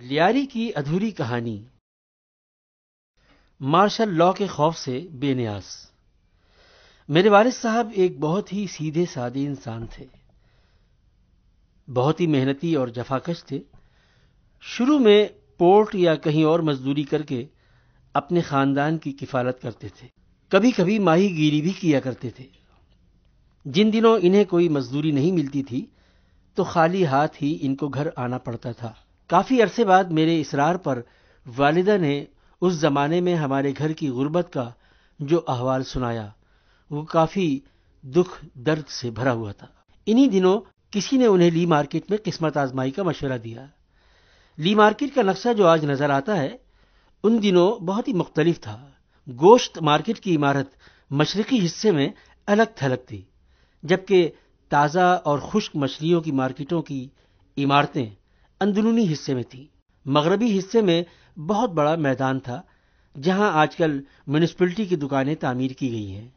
لیاری کی ادھوری کہانی، مارشل لاء کے خوف سے بے نیاز۔ میرے والد صاحب ایک بہت ہی سیدھے سادے انسان تھے، بہت ہی محنتی اور جفاکش تھے۔ شروع میں پورٹ یا کہیں اور مزدوری کر کے اپنے خاندان کی کفالت کرتے تھے، کبھی کبھی ماہی گیری بھی کیا کرتے تھے۔ جن دنوں انہیں کوئی مزدوری نہیں ملتی تھی تو خالی ہاتھ ہی ان کو گھر آنا پڑتا تھا۔ کافی عرصے بعد میرے اصرار پر والدہ نے اس زمانے میں ہمارے گھر کی غربت کا جو احوال سنایا وہ کافی دکھ درد سے بھرا ہوا تھا۔ انہی دنوں کسی نے انہیں لی مارکیٹ میں قسمت آزمائی کا مشورہ دیا۔ لی مارکیٹ کا نقشہ جو آج نظر آتا ہے ان دنوں بہت ہی مختلف تھا۔ گوشت مارکیٹ کی عمارت مشرقی حصے میں الگ تھلگ تھی، جبکہ تازہ اور خشک مچھلیوں کی مارکیٹوں کی عمارتیں اندرونی حصے میں تھیں۔ مغربی حصے میں بہت بڑا میدان تھا جہاں آج کل میونسپلٹی کی دکانیں تعمیر کی گئی ہیں۔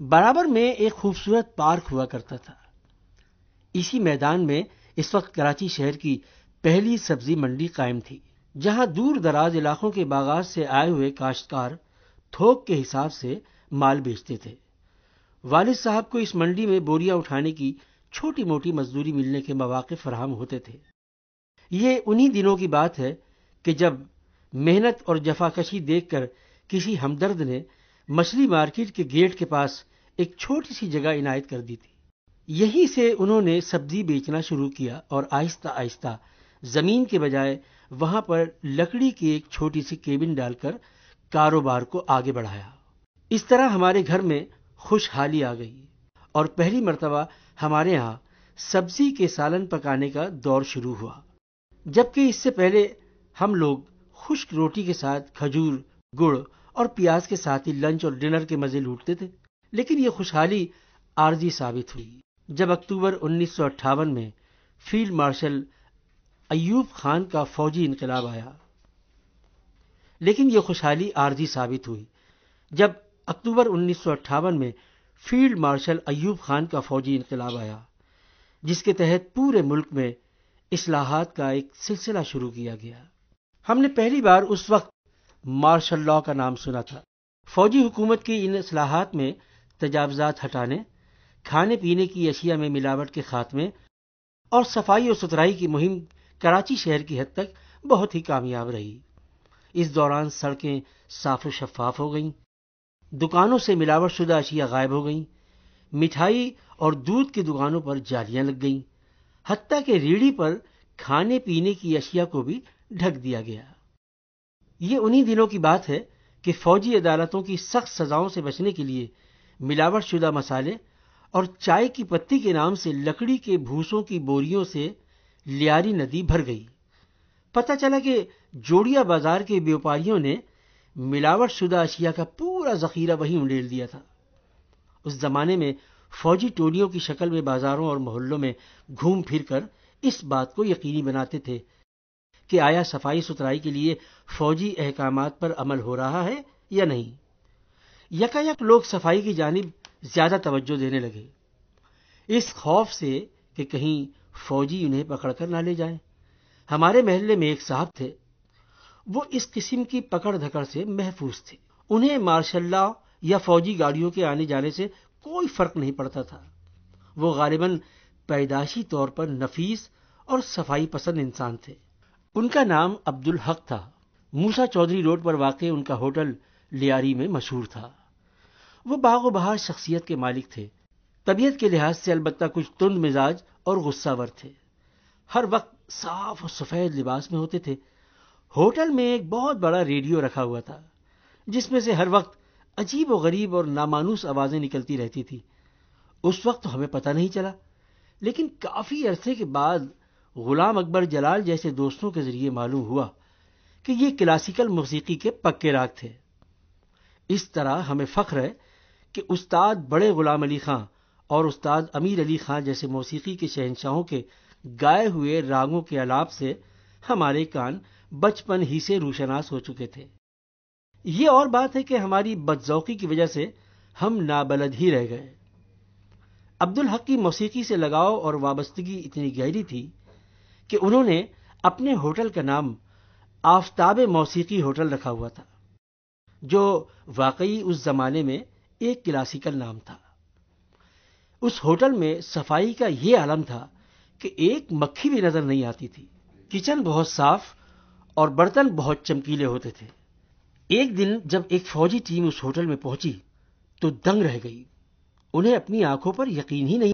برابر میں ایک خوبصورت پارک ہوا کرتا تھا۔ اسی میدان میں اس وقت کراچی شہر کی پہلی سبزی منڈی قائم تھی، جہاں دور دراز علاقوں کے باغات سے آئے ہوئے کاشتکار تھوک کے حساب سے مال بیچتے تھے۔ والد صاحب کو اس منڈی میں بوریاں اٹھانے کی چھوٹی موٹی مزدوری ملنے کے مواقع فراہم ہوتے تھے۔ یہ انہی دنوں کی بات ہے کہ جب محنت اور جفاکشی دیکھ کر کسی ہمدرد نے مچھلی مارکیٹ کے گیٹ کے پاس ایک چھوٹی سی جگہ عنایت کر دی تھی۔ یہیں سے انہوں نے سبزی بیچنا شروع کیا اور آہستہ آہستہ زمین کے بجائے وہاں پر لکڑی کی ایک چھوٹی سی کیبن ڈال کر کاروبار کو آگے بڑھایا۔ اس طرح ہمارے گھر میں خوشحالی آ گئی اور پہلی مرتبہ ہمارے ہاں سبزی کے سالن پکانے کا دور شروع ہوا، جبکہ اس سے پہلے ہم لوگ خشک روٹی کے ساتھ کھجور، گڑ اور پیاز کے ساتھ ہی لنچ اور ڈنر کے مزے لوٹتے تھے۔ لیکن یہ خوشحالی عارضی ثابت ہوئی جب اکتوبر 1958 میں فیلڈ مارشل ایوب خان کا فوجی انقلاب آیا۔ لیکن یہ خوشحالی عارضی ثابت ہوئی جب اکتوبر 1958 میں فیلڈ مارشل ایوب خان کا فوجی انقلاب آیا، جس کے تحت پورے ملک میں اصلاحات کا ایک سلسلہ شروع کیا گیا۔ ہم نے پہلی بار اس وقت مارشل لاء کا نام سنا تھا۔ فوجی حکومت کی ان اصلاحات میں تجاوزات ہٹانے، کھانے پینے کی اشیاء میں ملاوٹ کے خاتمے اور صفائی و ستھرائی کی مہم کراچی شہر کی حد تک بہت ہی کامیاب رہی۔ اس دوران سڑکیں صاف و شفاف ہو گئیں، دکانوں سے ملاوٹ شدہ اشیاء غائب ہو گئیں، مٹھائی اور دودھ کی دکانوں پر جالیاں لگ گئیں، حتیٰ کہ ریڑھی پر کھانے پینے کی اشیاء کو بھی ڈھک دیا گیا۔ یہ انہی دنوں کی بات ہے کہ فوجی عدالتوں کی سخت سزاؤں سے بچنے کے لیے ملاوٹ شدہ مسالے اور چائے کی پتی کے نام سے لکڑی کے بھوسوں کی بوریوں سے لیاری ندی بھر گئی۔ پتہ چلا کہ جوڑیا بازار کے بیوپاریوں نے ملاوٹ شدہ اشیاء کا پورا ذخیرہ وہیں انڈیل دیا تھا۔ اس زمانے میں فوجی ٹولیوں کی شکل میں بازاروں اور محلوں میں گھوم پھر کر اس بات کو یقینی بناتے تھے کہ آیا صفائی ستھرائی کے لیے فوجی احکامات پر عمل ہو رہا ہے یا نہیں۔ یکایک لوگ صفائی کی جانب زیادہ توجہ دینے لگے، اس خوف سے کہ کہیں فوجی انہیں پکڑ کر نہ لے جائیں۔ ہمارے محلے میں ایک صاحب تھے، وہ اس قسم کی پکڑ دھکڑ سے محفوظ تھے۔ انہیں مارشل لاء یا فوجی گاڑیوں کے آنے جانے سے کوئی فرق نہیں پڑتا تھا۔ وہ غالباً پیدائشی طور پر نفیس اور صفائی پسند انسان تھے۔ ان کا نام عبدالحق تھا۔ موسیٰ چودھری روڈ پر واقع ان کا ہوٹل لیاری میں مشہور تھا۔ وہ باغ و بہار شخصیت کے مالک تھے، طبیعت کے لحاظ سے البتہ کچھ تند مزاج اور غصہ ور تھے۔ ہر وقت صاف و سفید لباس میں ہوتے تھے۔ ہوٹل میں ایک بہت بڑا ریڈیو رکھا ہوا تھا جس میں سے ہر وقت عجیب و غریب اور نامانوس آوازیں نکلتی رہتی تھی۔ اس وقت تو ہمیں پتہ نہیں چلا، لیکن کافی عرصے کے بعد غلام اکبر جلال جیسے دوستوں کے ذریعے معلوم ہوا کہ یہ کلاسیکل موسیقی کے پکے راگ تھے۔ اس طرح ہمیں فخر ہے کہ استاد بڑے غلام علی خاں اور استاد امیر علی خان جیسے موسیقی کے شہنشاہوں کے گائے ہوئے راگوں کے آلاپ سے ہمارے کان بچپن ہی سے روشناس ہو چکے تھے۔ یہ اور بات ہے کہ ہماری بدذوقی کی وجہ سے ہم نابلد ہی رہ گئے۔ عبدالحق کی موسیقی سے لگاؤ اور وابستگی اتنی گہری تھی کہ انہوں نے اپنے ہوٹل کا نام آفتاب موسیقی ہوٹل رکھا ہوا تھا، جو واقعی اس زمانے میں ایک کلاسیکل نام تھا۔ اس ہوٹل میں صفائی کا یہ عالم تھا کہ ایک مکھی بھی نظر نہیں آتی تھی۔ کچن بہت صاف اور برتن بہت چمکیلے ہوتے تھے۔ ایک دن جب ایک فوجی ٹیم اس ہوٹل میں پہنچی تو دنگ رہ گئی۔ انہیں اپنی آنکھوں پر یقین ہی نہیں